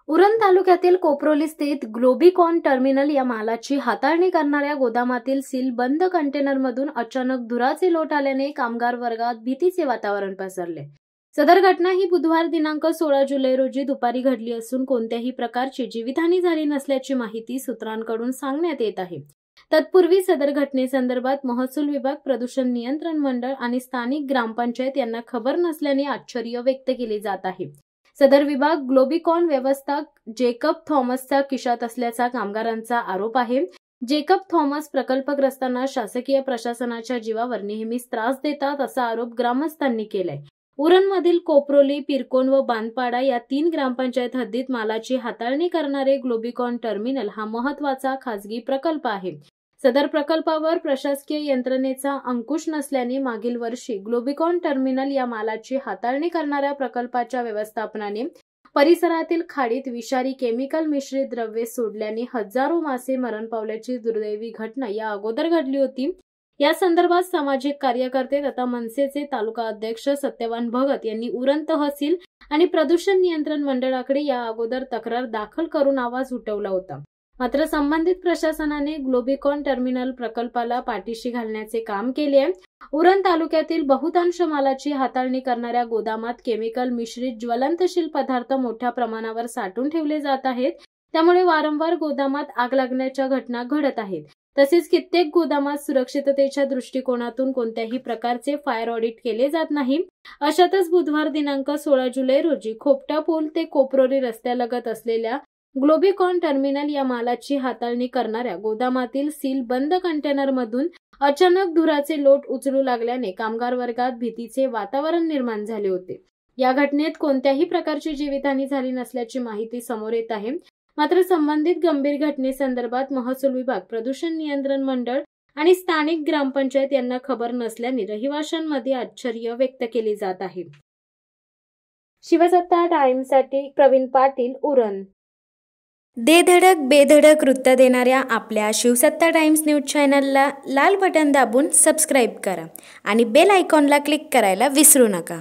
उरण तालुक्यातील कोपरोली स्थित ग्लोबीकॉन टर्मिनल या मालाची हाताळणी करणाऱ्या गोदामातील सील बंद कंटेनरमधून अचानक धुराचे लोट आल्याने कामगार वर्गात भीतीचे वातावरण पसरले। सदर घटना ही बुधवार दिनांक 16 जुलै रोजी दुपारी घडली असून कोणत्याही प्रकारची जीवितहानी झाली नसल्याची माहिती सूत्रांकडून सांगण्यात येत आहे। तत्पूर्वी सदर घटनेसंदर्भात महसूल विभाग, प्रदूषण नियंत्रण मंडळ आणि स्थानिक ग्रामपंचायत यांना खबर नसल्याने आश्चर्य व्यक्त केले जात आहे। सदर विभाग ग्लोबीकॉन व्यवस्थापक जेकब थॉमसचा खिशात असल्याचा कामगारांचा आरोप आहे। जेकब थॉमस प्रकल्पग्रस्तांना शासकीय प्रशासनाच्या जीवावर नेहमीच त्रास देतात असा आरोप ग्रामस्थांनी केलाय। उरणमधील कोपरोली, पिरकोन व बांधपाडा या 3 ग्रामपंचायत हद्दीत मालाची हाताळणी करणारे ग्लोबीकॉन टर्मिनल हा महत्त्वाचा खासगी प्रकल्प आहे। सदर प्रकल्पावर प्रशासकीय यंत्रणेचा अंकुश नसल्याने मागील वर्षी ग्लोबीकॉन टर्मिनल या मालाची हाताळणी करणाऱ्या प्रकल्पाच्या व्यवस्थापनाने परिसरातील खाडीत विषारी केमिकल मिश्रित द्रव्ये सोडल्याने हजारो मासे मरण पावल्याची दुर्दैवी घटना या अगोदर घडली होती। या संदर्भात सामाजिक कार्यकर्ते तथा मनसेचे तालुका अध्यक्ष सत्यवान भगत यांनी उरण तहसील आणि प्रदूषण नियंत्रण मंडळाकडे या अगोदर तक्रार दाखल करून आवाज उठवला होता। मात्र संबंधित प्रशासनाने ग्लोबीकॉन टर्मिनल प्रकल्पाला पाठीशी घालण्याचे काम केले आहे। उरण तालुक्यातील बहुतांश मालाची हाताळणी करणाऱ्या गोदामात केमिकल मिश्रित ज्वलनशील पदार्थ मोठ्या प्रमाणावर साठवून ठेवले जात आहेत। त्यामुळे वारंवार गोदामात आग लागण्याच्या घटना घडत आहेत। तसेच कित्येक गोदामात सुरक्षिततेच्या दृष्टिकोनातून कोणत्याही प्रकारचे फायर ऑडिट केले जात नाही। अशातच बुधवार दिनांक 16 जुलै रोजी खोपटा पूल ते कोपरोली रस्त्यालगत असलेल्या ग्लोबीकॉन टर्मिनल या मालाची हाताळणी करणाऱ्या गोदामातील सील बंद कंटेनरमधून अचानक धुराचे लोट उचलू लागल्याने कामगार वर्गात भीतीचे वातावरण निर्माण झाले होते। या घटनेत कोणत्याही प्रकारची जीवितहानी झाली नसल्याची माहिती समोर येत आहे। मात्र संबंधित गंभीर घटनेसंदर्भात महसूल विभाग, प्रदूषण नियंत्रण मंडळ आणि स्थानिक ग्रामपंचायत यांना खबर नसल्याने रहिवाशांमध्ये आश्चर्य व्यक्त केले जात आहे। शिवसत्ता टाइम्ससाठी प्रवीण पाटील, उरण। दे धडक बेधडक वृत्त देणाऱ्या आपल्या शिवसत्ता टाइम्स न्यूज चॅनलला लाल बटन दाबून सबस्क्राईब करा आणि बेल आयकॉनला क्लिक करायला विसरू नका।